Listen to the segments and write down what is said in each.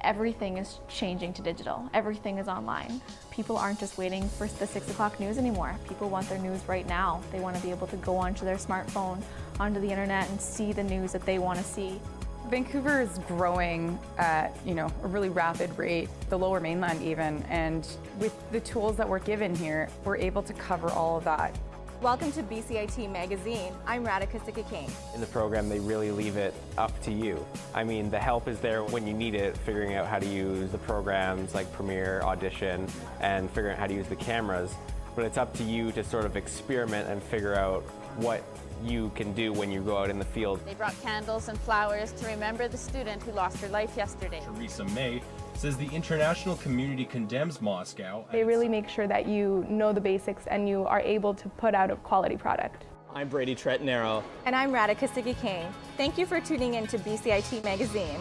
everything is changing to digital. Everything is online. People aren't just waiting for the 6 o'clock news anymore. People want their news right now. They want to be able to go onto their smartphone, onto the internet, and see the news that they want to see. Vancouver is growing at, a really rapid rate, the Lower Mainland even, and with the tools that we're given here, we're able to cover all of that. Welcome to BCIT Magazine. I'm Radhika King. In the program, they really leave it up to you. I mean, the help is there when you need it, figuring out how to use the programs like Premiere, Audition, and figuring out how to use the cameras. But it's up to you to sort of experiment and figure out what you can do when you go out in the field. They brought candles and flowers to remember the student who lost her life yesterday. Teresa May says the international community condemns Moscow. They really make sure that you know the basics and you are able to put out a quality product. I'm Brady Tretanero. And I'm Radhika King. Thank you for tuning in to BCIT Magazine.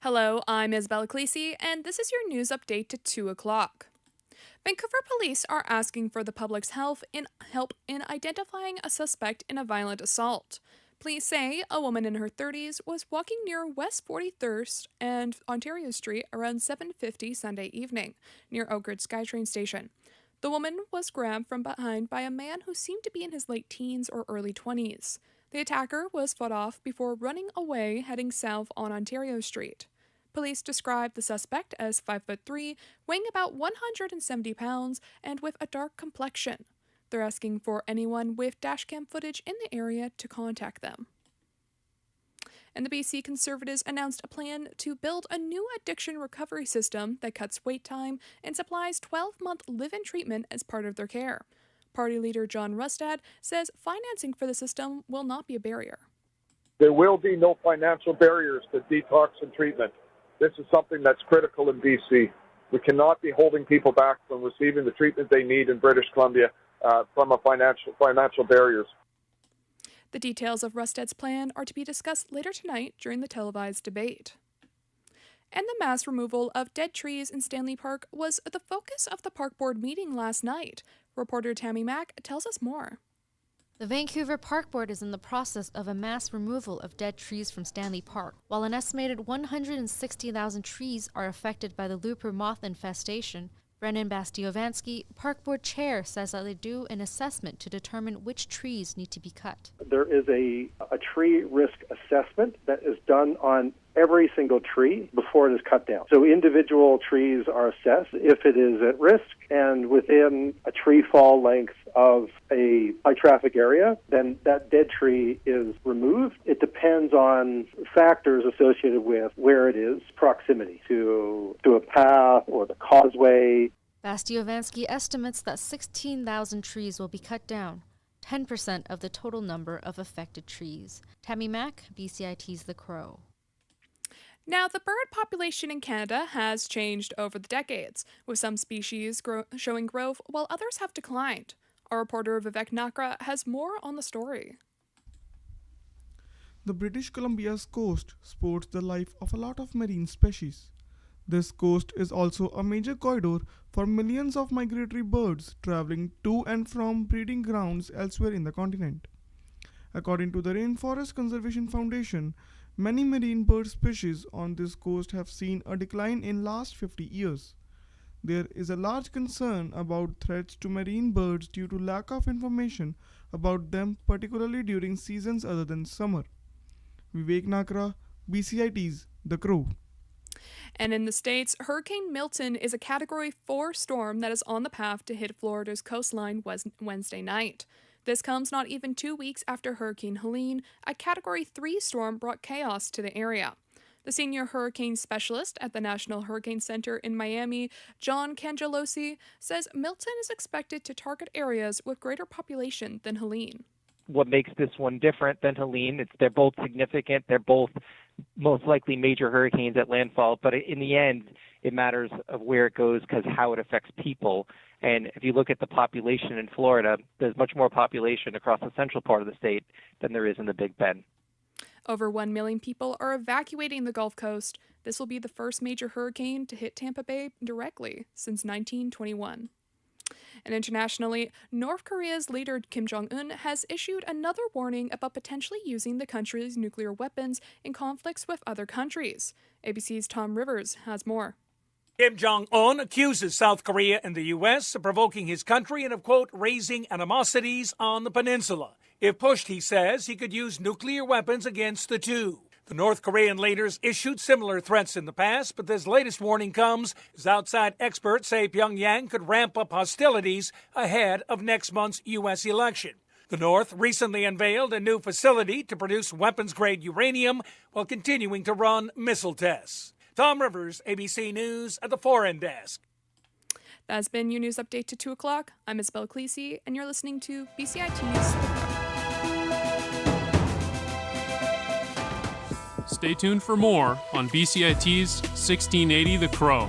Hello, I'm Isabella Clesi, and this is your news update to 2 o'clock. Vancouver police are asking for the public's help in identifying a suspect in a violent assault. Police say a woman in her 30s was walking near West 43rd and Ontario Street around 7:50 Sunday evening, near Oakridge SkyTrain station. The woman was grabbed from behind by a man who seemed to be in his late teens or early 20s. The attacker was fought off before running away, heading south on Ontario Street. Police described the suspect as 5'3", weighing about 170 pounds, and with a dark complexion. They're asking for anyone with dashcam footage in the area to contact them. And the BC Conservatives announced a plan to build a new addiction recovery system that cuts wait time and supplies 12-month live-in treatment as part of their care. Party leader John Rustad says financing for the system will not be a barrier. There will be no financial barriers to detox and treatment. This is something that's critical in BC. We cannot be holding people back from receiving the treatment they need in British Columbia from a financial barriers. The details of Rustad's plan are to be discussed later tonight during the televised debate. And the mass removal of dead trees in Stanley Park was the focus of the Park Board meeting last night. Reporter Tammy Mack tells us more. The Vancouver Park Board is in the process of a mass removal of dead trees from Stanley Park. While an estimated 160,000 trees are affected by the looper moth infestation, Brennan Bastiovansky, Park Board Chair, says that they do an assessment to determine which trees need to be cut. There is a tree risk assessment that is done on every single tree before it is cut down. So individual trees are assessed if it is at risk and within a tree fall length of a high traffic area, then that dead tree is removed. It depends on factors associated with where it is, proximity to a path or the causeway. Bastiovansky estimates that 16,000 trees will be cut down, 10% of the total number of affected trees. Tammy Mack, BCIT's The Crow. Now, the bird population in Canada has changed over the decades, with some species showing growth while others have declined. Our reporter Vivek Nakra has more on the story. The British Columbia's coast supports the life of a lot of marine species. This coast is also a major corridor for millions of migratory birds traveling to and from breeding grounds elsewhere in the continent. According to the Rainforest Conservation Foundation, many marine bird species on this coast have seen a decline in last 50 years. There is a large concern about threats to marine birds due to lack of information about them, particularly during seasons other than summer. Vivek Nakra, BCIT's The Crow. And in the States, Hurricane Milton is a Category 4 storm that is on the path to hit Florida's coastline Wednesday night. This comes not even 2 weeks after Hurricane Helene, a Category 3 storm, brought chaos to the area. The senior hurricane specialist at the National Hurricane Center in Miami, John Cangelosi, says Milton is expected to target areas with greater population than Helene. What makes this one different than Helene, they're both significant, they're both most likely major hurricanes at landfall, but in the end, it matters of where it goes because how it affects people. And if you look at the population in Florida, there's much more population across the central part of the state than there is in the Big Bend. Over 1 million people are evacuating the Gulf Coast. This will be the first major hurricane to hit Tampa Bay directly since 1921. And internationally, North Korea's leader Kim Jong-un has issued another warning about potentially using the country's nuclear weapons in conflicts with other countries. ABC's Tom Rivers has more. Kim Jong-un accuses South Korea and the U.S. of provoking his country and of, quote, raising animosities on the peninsula. If pushed, he says, he could use nuclear weapons against the two. The North Korean leaders issued similar threats in the past, but this latest warning comes as outside experts say Pyongyang could ramp up hostilities ahead of next month's U.S. election. The North recently unveiled a new facility to produce weapons-grade uranium while continuing to run missile tests. Tom Rivers, ABC News at the Foreign Desk. That has been your news update to 2 o'clock. I'm Isabel Cleese, and you're listening to BCIT's. Stay tuned for more on BCIT's 1680 The Crow.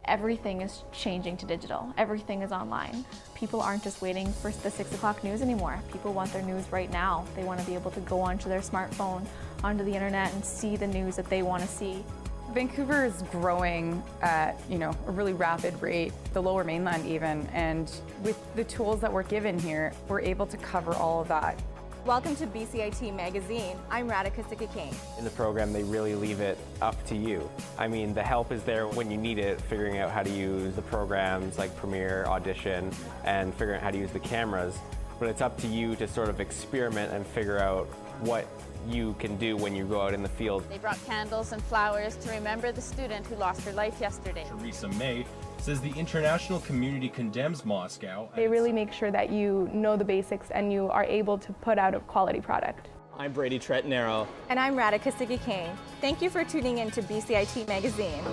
Everything is changing to digital. Everything is online. People aren't just waiting for the 6 o'clock news anymore. People want their news right now. They want to be able to go onto their smartphone, onto the internet, and see the news that they want to see. Vancouver is growing at, a really rapid rate, the Lower Mainland even, and with the tools that we're given here, we're able to cover all of that. Welcome to BCIT Magazine. I'm Radhika Sikki-King. In the program, they really leave it up to you. I mean, the help is there when you need it, figuring out how to use the programs like Premiere, Audition, and figuring out how to use the cameras. But it's up to you to sort of experiment and figure out what you can do when you go out in the field. They brought candles and flowers to remember the student who lost her life yesterday. Theresa May says the international community condemns Moscow. They really make sure that you know the basics and you are able to put out a quality product. I'm Brady Tretnero. And I'm Radhika Sikki-King. Thank you for tuning in to BCIT Magazine.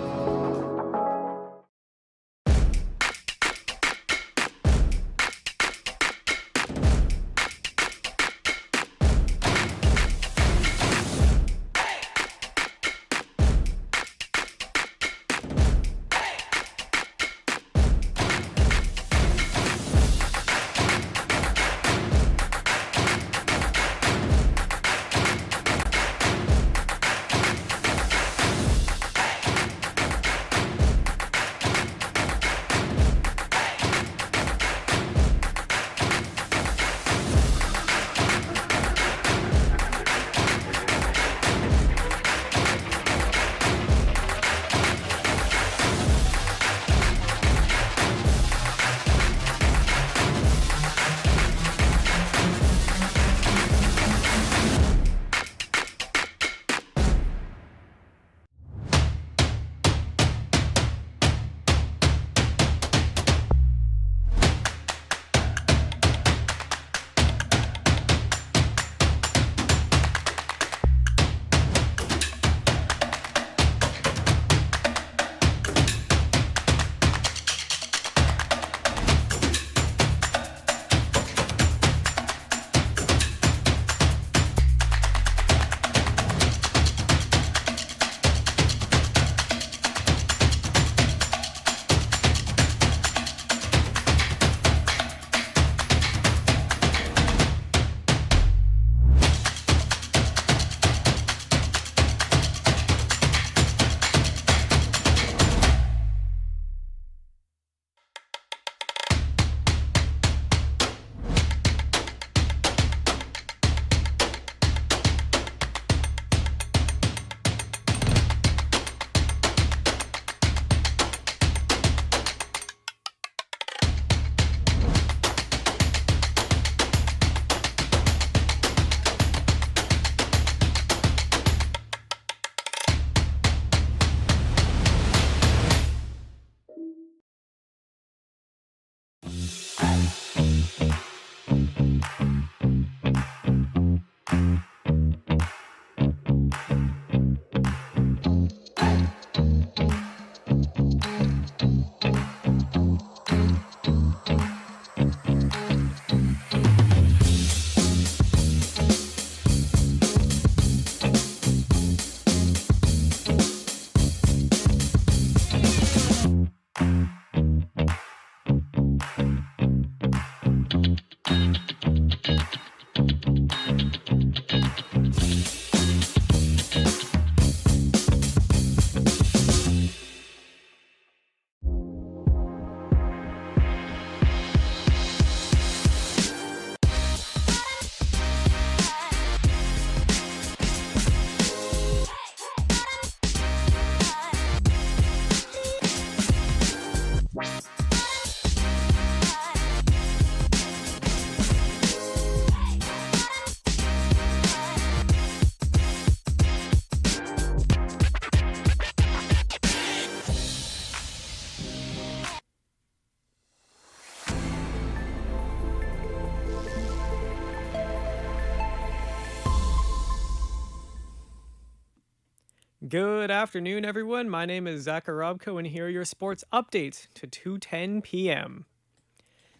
Good afternoon, everyone. My name is Zach Arabko, and here are your sports updates to 2:10 p.m.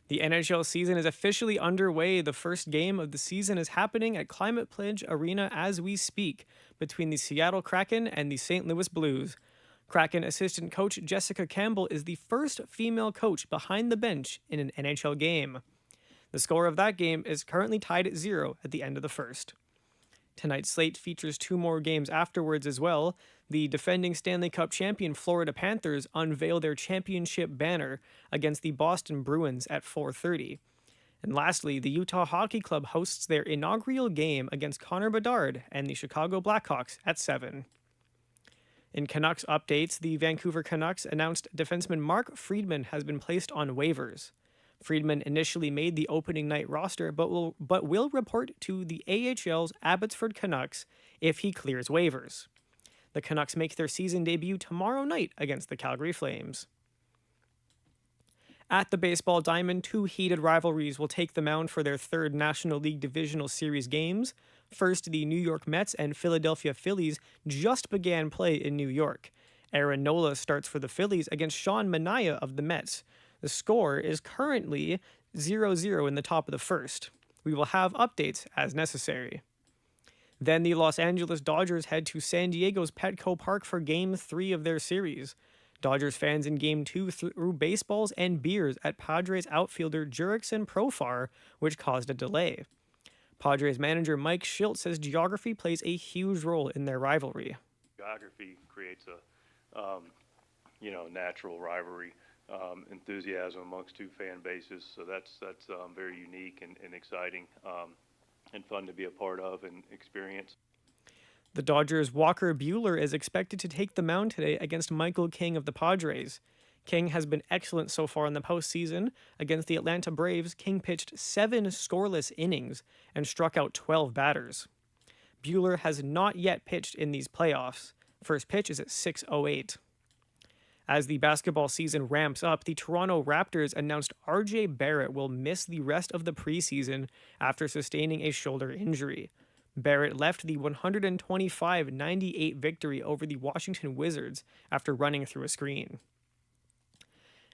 The NHL season is officially underway. The first game of the season is happening at Climate Pledge Arena as we speak, between the Seattle Kraken and the St. Louis Blues. Kraken assistant coach Jessica Campbell is the first female coach behind the bench in an NHL game. The score of that game is currently tied at 0 at the end of the first. Tonight's slate features 2 more games afterwards as well. The defending Stanley Cup champion Florida Panthers unveil their championship banner against the Boston Bruins at 4:30. And lastly, the Utah Hockey Club hosts their inaugural game against Connor Bedard and the Chicago Blackhawks at 7. In Canucks updates, the Vancouver Canucks announced defenseman Mark Friedman has been placed on waivers. Friedman initially made the opening night roster, but will report to the AHL's Abbotsford Canucks if he clears waivers. The Canucks make their season debut tomorrow night against the Calgary Flames. At the baseball diamond, 2 heated rivalries will take the mound for their 3rd National League Divisional Series games. First, the New York Mets and Philadelphia Phillies just began play in New York. Aaron Nola starts for the Phillies against Sean Manaea of the Mets. The score is currently 0-0 in the top of the first. We will have updates as necessary. Then the Los Angeles Dodgers head to San Diego's Petco Park for Game 3 of their series. Dodgers fans in Game 2 threw baseballs and beers at Padres outfielder Jurickson Profar, which caused a delay. Padres manager Mike Shildt says geography plays a huge role in their rivalry. Geography creates a natural rivalry. Enthusiasm amongst 2 fan bases, so that's very unique and exciting and fun to be a part of and experience. The Dodgers' Walker Buehler is expected to take the mound today against Michael King of the Padres. King has been excellent so far in the postseason. Against the Atlanta Braves, King pitched 7 scoreless innings and struck out 12 batters. Buehler has not yet pitched in these playoffs. First pitch is at 6:08. As the basketball season ramps up, the Toronto Raptors announced RJ Barrett will miss the rest of the preseason after sustaining a shoulder injury. Barrett left the 125-98 victory over the Washington Wizards after running through a screen.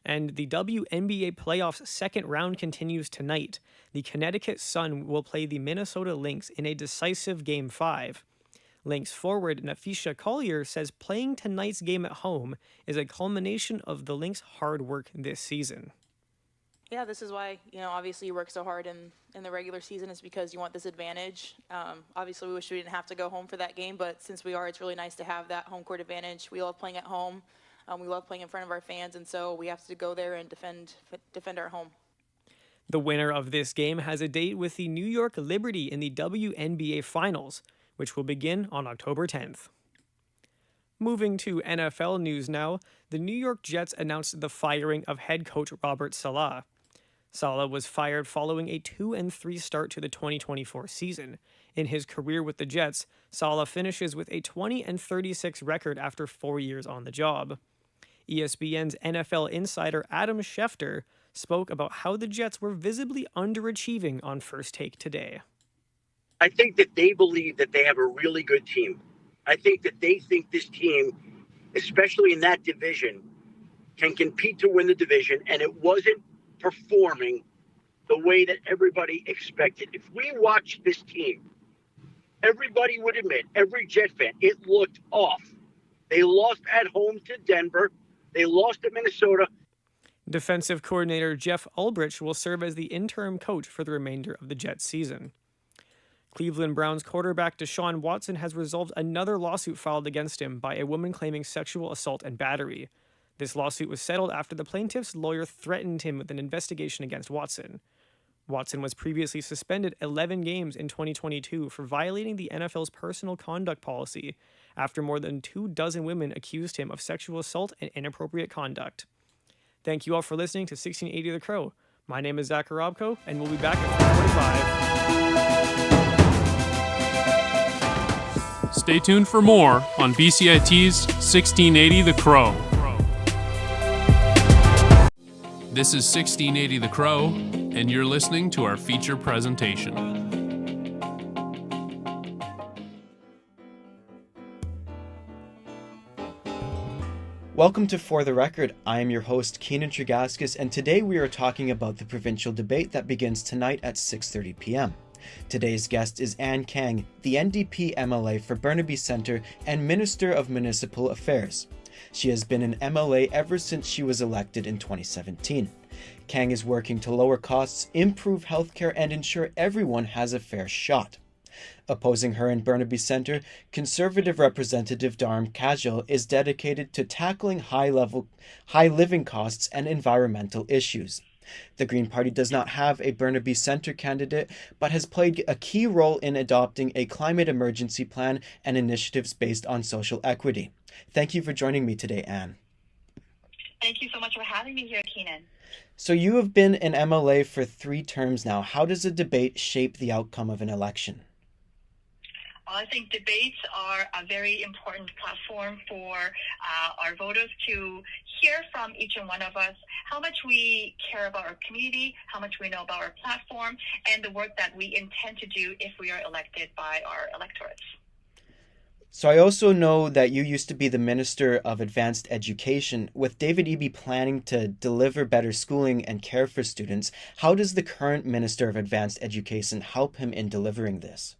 And the WNBA playoffs second round continues tonight. The Connecticut Sun will play the Minnesota Lynx in a decisive Game 5. Lynx forward Nafisha Collier says playing tonight's game at home is a culmination of the Lynx' hard work this season. Yeah, this is why, obviously you work so hard in the regular season is because you want this advantage. Obviously we wish we didn't have to go home for that game, but since we are, it's really nice to have that home court advantage. We love playing at home. We love playing in front of our fans, and so we have to go there and defend our home. The winner of this game has a date with the New York Liberty in the WNBA Finals, which will begin on October 10th. Moving to NFL news now, the New York Jets announced the firing of head coach Robert Saleh. Saleh was fired following a 2-3 start to the 2024 season. In his career with the Jets, Saleh finishes with a 20-36 record after 4 years on the job. ESPN's NFL insider Adam Schefter spoke about how the Jets were visibly underachieving on First Take today. I think that they believe that they have a really good team. I think that they think this team, especially in that division, can compete to win the division, and it wasn't performing the way that everybody expected. If we watched this team, everybody would admit, every Jet fan, it looked off. They lost at home to Denver. They lost to Minnesota. Defensive coordinator Jeff Ulbrich will serve as the interim coach for the remainder of the Jets season. Cleveland Browns quarterback Deshaun Watson has resolved another lawsuit filed against him by a woman claiming sexual assault and battery. This lawsuit was settled after the plaintiff's lawyer threatened him with an investigation against Watson. Watson was previously suspended 11 games in 2022 for violating the NFL's personal conduct policy after more than 24 women accused him of sexual assault and inappropriate conduct. Thank you all for listening to 1680 The Crow. My name is Zach Arabko, and we'll be back at 4:45. Stay tuned for more on BCIT's 1680 The Crow. This is 1680 The Crow, and you're listening to our feature presentation. Welcome to For the Record. I am your host, Keenan Tregaskis, and today we are talking about the provincial debate that begins tonight at 6:30 p.m. Today's guest is Ann Kang, the NDP MLA for Burnaby Centre and Minister of Municipal Affairs. She has been an MLA ever since she was elected in 2017. Kang is working to lower costs, improve healthcare, and ensure everyone has a fair shot. Opposing her in Burnaby Centre, Conservative Representative Dharm Kajal is dedicated to tackling high living costs and environmental issues. The Green Party does not have a Burnaby Centre candidate, but has played a key role in adopting a climate emergency plan and initiatives based on social equity. Thank you for joining me today, Anne. Thank you so much for having me here, Keenan. So you have been an MLA for 3 terms now. How does a debate shape the outcome of an election? Well, I think debates are a very important platform for our voters to hear from each and one of us how much we care about our community, how much we know about our platform, and the work that we intend to do if we are elected by our electorates. So I also know that you used to be the Minister of Advanced Education. With David Eby planning to deliver better schooling and care for students, how does the current Minister of Advanced Education help him in delivering this?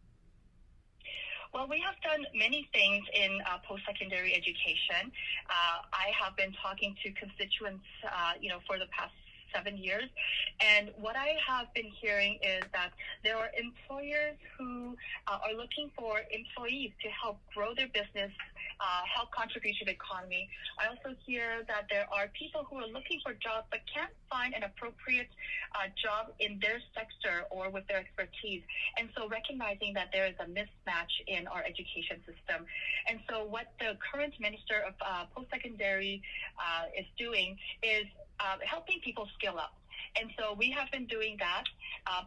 Well, we have done many things in post-secondary education. I have been talking to constituents, for the past 7 years. And what I have been hearing is that there are employers who are looking for employees to help grow their business, help contribute to the economy. I also hear that there are people who are looking for jobs but can't find an appropriate job in their sector or with their expertise. And so recognizing that there is a mismatch in our education system. And so what the current Minister of Post-Secondary is doing is helping people skill up. And so we have been doing that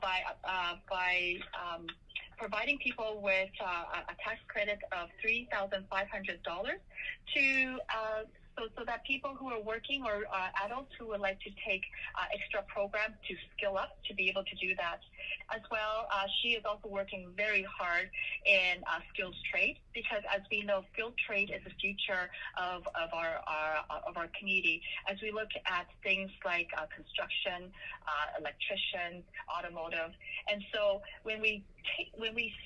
by providing people with a tax credit of $3,500 to so that people who are working or adults who would like to take extra programs to skill up to be able to do that. As well, she is also working very hard in skilled trade because, as we know, skilled trade is the future of our community. As we look at things like construction, electricians, automotive, and so when we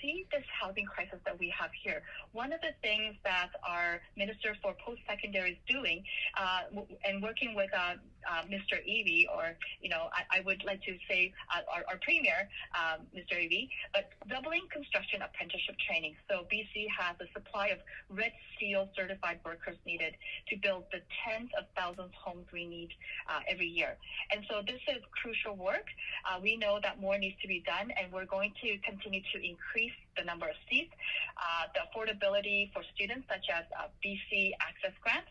see this housing crisis that we have here, one of the things that our Minister for Post-Secondary is doing and working with Mr. Eby, or, I would like to say our Premier, Mr. Eby, but doubling construction apprenticeship training. So BC has a supply of Red Seal certified workers needed to build the tens of thousands of homes we need every year. And so this is crucial work. We know that more needs to be done, and we're going to continue to increase the number of seats, the affordability for students such as BC Access Grant,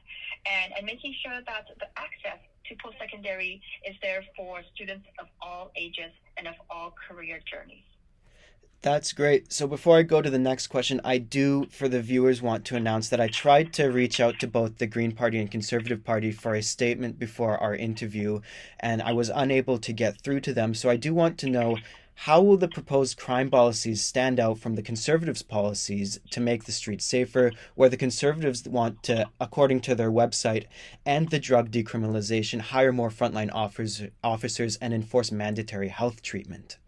and making sure that the access to post-secondary is there for students of all ages and of all career journeys. That's great. So before I go to the next question, I do, for the viewers, want to announce that I tried to reach out to both the Green Party and Conservative Party for a statement before our interview, and I was unable to get through to them. So I do want to know, how will the proposed crime policies stand out from the Conservatives' policies to make the streets safer, where the Conservatives want to, according to their website, end the drug decriminalization, hire more frontline officers, and enforce mandatory health treatment?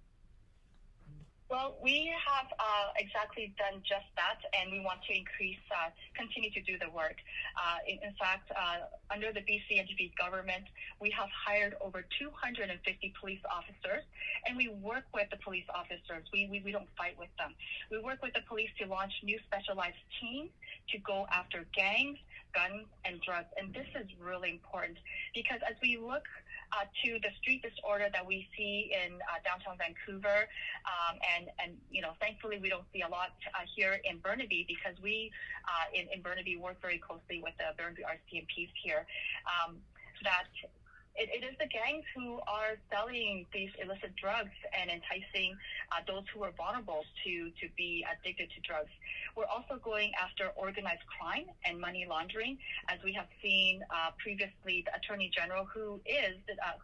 Well, we have exactly done just that, and we want to continue to do the work. In fact, under the BC NDP government, we have hired over 250 police officers, and we work with the police officers. We don't fight with them. We work with the police to launch new specialized teams to go after gangs, guns, and drugs. And this is really important because as we look to the street disorder that we see in downtown Vancouver, and thankfully we don't see a lot here in Burnaby because we in Burnaby work very closely with the Burnaby RCMPs here. That it is the gangs who are selling these illicit drugs and enticing those who are vulnerable to be addicted to drugs. We're also going after organized crime and money laundering, as we have seen previously. The Attorney General, who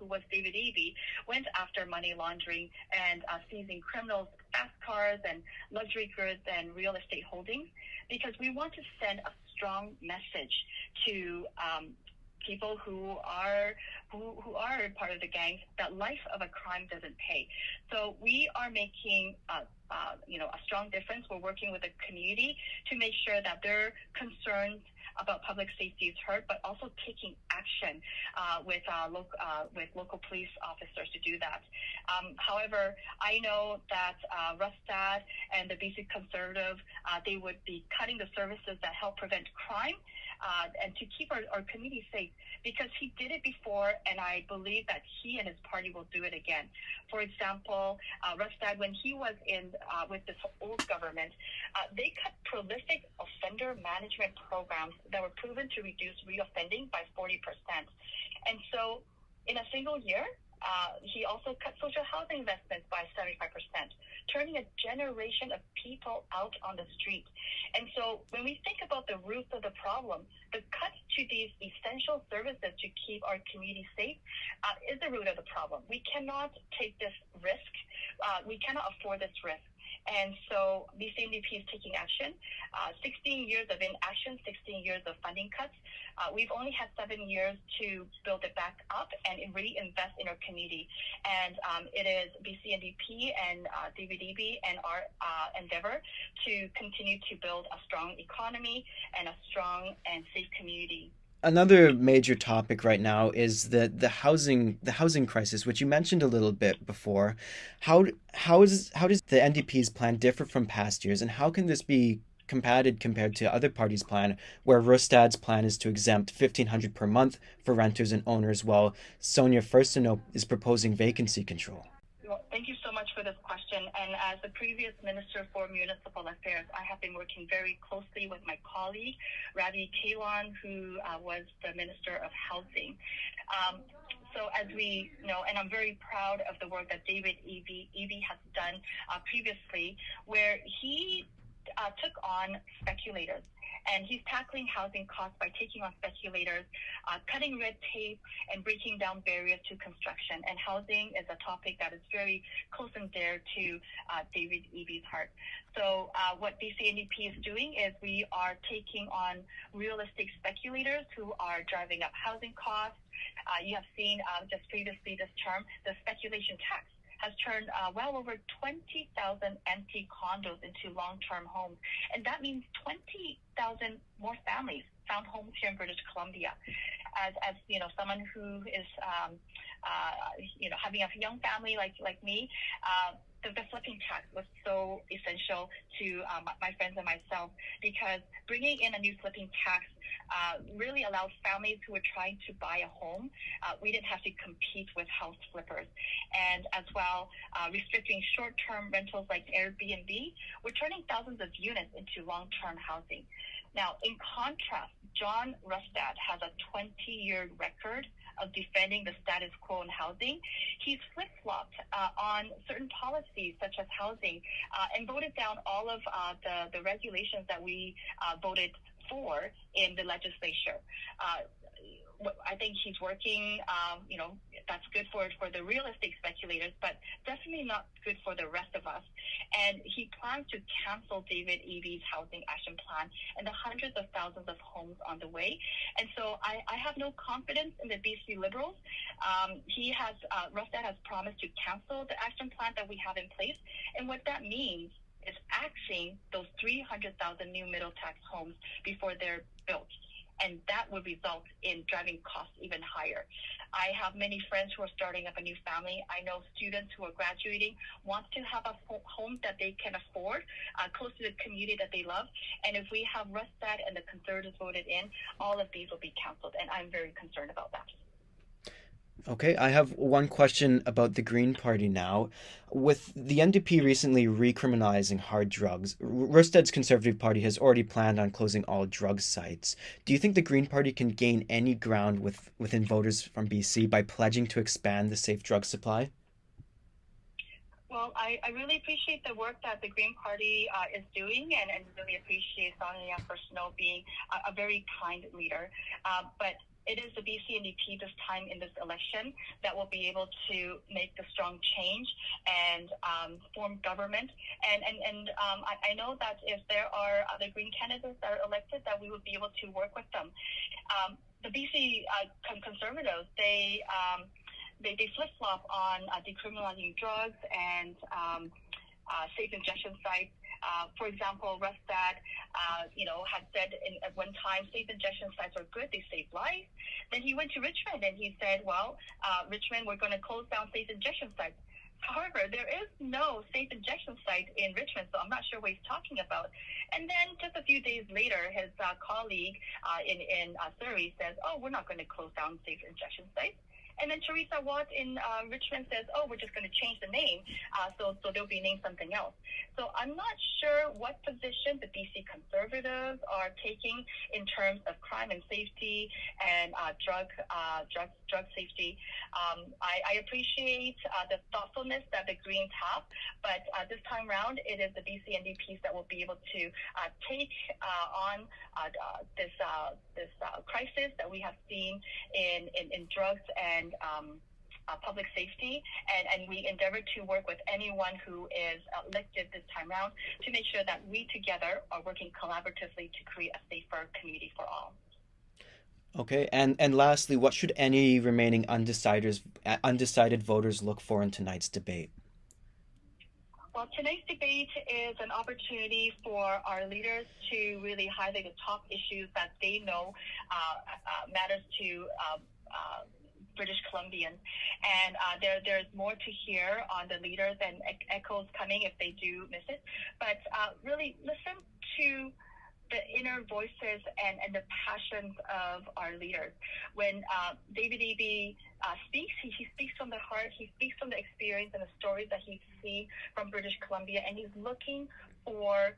was David Eby, went after money laundering and seizing criminals' fast cars and luxury goods and real estate holdings, because we want to send a strong message to people who are part of the gangs, that life of a crime doesn't pay. So we are making a strong difference. We're working with the community to make sure that their concerns about public safety is heard, but also taking action with local police officers to do that. However, I know that Rustad and the BC Conservative, they would be cutting the services that help prevent crime and to keep our community safe, because he did it before, and I believe that he and his party will do it again. For example, Rustad, when he was in with this old government, they cut prolific offender management programs that were proven to reduce reoffending by 40%. And so in a single year, he also cut social housing investments by 75%, turning a generation of people out on the street. And so when we think about the roots of the problem, the cuts to these essential services to keep our community safe is the root of the problem. We cannot take this risk. We cannot afford this risk. And so BCNDP is taking action. 16 years of inaction, 16 years of funding cuts. We've only had 7 years to build it back up and really invest in our community. And it is BCNDP and David Eby and our endeavor to continue to build a strong economy and a strong and safe community. Another major topic right now is the housing crisis, which you mentioned a little bit before. How does the NDP's plan differ from past years, and how can this be compared to other parties' plan, where Rustad's plan is to exempt $1,500 per month for renters and owners, while Sonia Furstenau is proposing vacancy control? Well, thank you so much for this question. And as the previous Minister for Municipal Affairs, I have been working very closely with my colleague, Ravi Kahlon, who was the Minister of Housing. So as we know, and I'm very proud of the work that David Eby has done previously, where he took on speculators. And he's tackling housing costs by taking on speculators, cutting red tape, and breaking down barriers to construction. And housing is a topic that is very close and dear to David Eby's heart. So what BCNDP is doing is we are taking on real estate speculators who are driving up housing costs. You have seen just previously this term, the speculation tax has turned well over 20,000 empty condos into long-term homes. And that means 20,000 more families found homes here in British Columbia. As you know, someone who is, having a young family like me, the flipping tax was so essential to my friends and myself, because bringing in a new flipping tax really allows families who are trying to buy a home. We didn't have to compete with house flippers. And as well, restricting short-term rentals like Airbnb, we're turning thousands of units into long-term housing. Now, in contrast, John Rustad has a 20-year record of defending the status quo in housing. He's flip-flopped on certain policies such as housing and voted down all of the regulations that we voted for in the legislature. I think he's working, that's good for the real estate speculators, but definitely not good for the rest of us. And he plans to cancel David Eby's housing action plan and the hundreds of thousands of homes on the way. And so I have no confidence in the BC Liberals. Rustad has promised to cancel the action plan that we have in place. And what that means is axing those 300,000 new middle tax homes before they're built. And that would result in driving costs even higher. I have many friends who are starting up a new family. I know students who are graduating want to have a home that they can afford, close to the community that they love. And if we have Rustad and the Conservatives voted in, all of these will be canceled. And I'm very concerned about that. Okay, I have one question about the Green Party now. With the NDP recently recriminalizing hard drugs, Rustad's Conservative Party has already planned on closing all drug sites. Do you think the Green Party can gain any ground within voters from BC by pledging to expand the safe drug supply? Well, I really appreciate the work that the Green Party is doing, and really appreciate Sonia Furstenau being a very kind leader. But it is the BC&DP this time in this election that will be able to make the strong change and form government. And I know that if there are other Green candidates that are elected, that we would be able to work with them. The BC Conservatives, they flip-flop on decriminalizing drugs and safe injection sites. For example, Rustad, had said at one time safe injection sites are good, they save lives. Then he went to Richmond and he said, well, Richmond, we're going to close down safe injection sites. However, there is no safe injection site in Richmond, so I'm not sure what he's talking about. And then just a few days later, his colleague in Surrey says, oh, we're not going to close down safe injection sites. And then Teresa Watt in Richmond says, oh, we're just going to change the name, so they'll be named something else. So I'm not sure what position the BC Conservatives are taking in terms of crime and safety and drug safety. I appreciate the thoughtfulness that the Greens have, but this time around, it is the BC&DPs that will be able to take on this crisis that we have seen in drugs and public safety, and we endeavor to work with anyone who is elected this time around to make sure that we together are working collaboratively to create a safer community for all. Okay, and lastly, what should any remaining undecided voters look for in tonight's debate? Well, tonight's debate is an opportunity for our leaders to really highlight the top issues that they know matters to British Columbians. And there's more to hear on the leaders and echoes coming if they do miss it. But really listen to the inner voices and the passions of our leaders. When David Eby speaks, he speaks from the heart, he speaks from the experience and the stories that he's seen from British Columbia, and he's looking for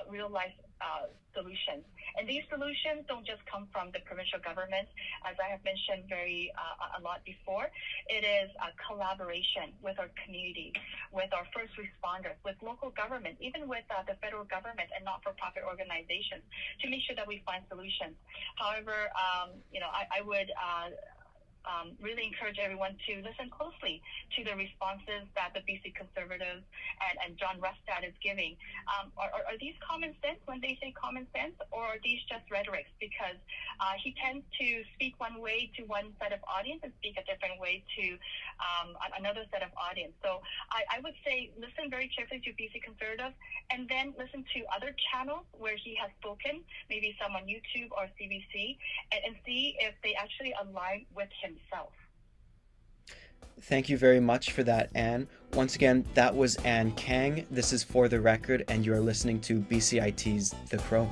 real-life solutions. And these solutions don't just come from the provincial government, as I have mentioned a lot before. It is a collaboration with our community, with our first responders, with local government, even with the federal government and not-for-profit organizations to make sure that we find solutions. However, I would really encourage everyone to listen closely to the responses that the BC Conservatives and John Rustad is giving. Are these common sense when they say common sense, or are these just rhetorics? Because he tends to speak one way to one set of audience and speak a different way to another set of audience. So I would say listen very carefully to BC Conservatives, and then listen to other channels where he has spoken, maybe some on YouTube or CBC, and see if they actually align with himself. Thank you very much for that, Anne. Once again, that was Anne Kang. This is For the Record, and you are listening to BCIT's The Crow.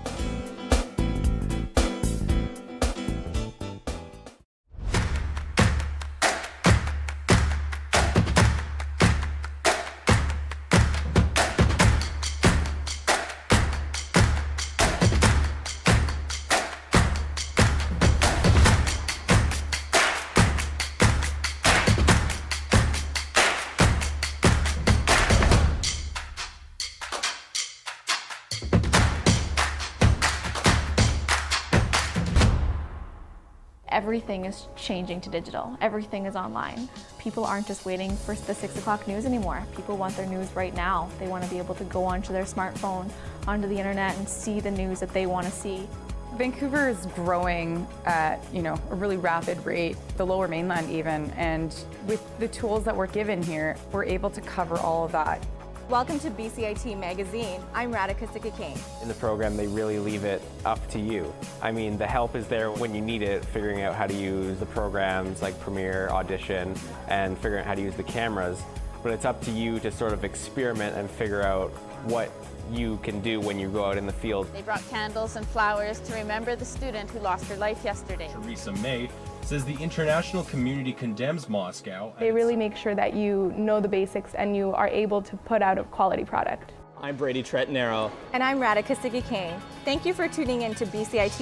Everything is changing to digital. Everything is online. People aren't just waiting for the 6 o'clock news anymore. People want their news right now. They want to be able to go onto their smartphone, onto the internet, and see the news that they want to see. Vancouver is growing at, a really rapid rate, the Lower Mainland even, and with the tools that we're given here, we're able to cover all of that. Welcome to BCIT Magazine. I'm Radhika Sikakane. In the program, they really leave it up to you. I mean, the help is there when you need it, figuring out how to use the programs like Premiere, Audition, and figuring out how to use the cameras. But it's up to you to sort of experiment and figure out what you can do when you go out in the field. They brought candles and flowers to remember the student who lost her life yesterday. Theresa May says the international community condemns Moscow. They really make sure that you know the basics and you are able to put out a quality product. I'm Brady Tretnero. And I'm Radhika Sikakane. Thank you for tuning in to BCIT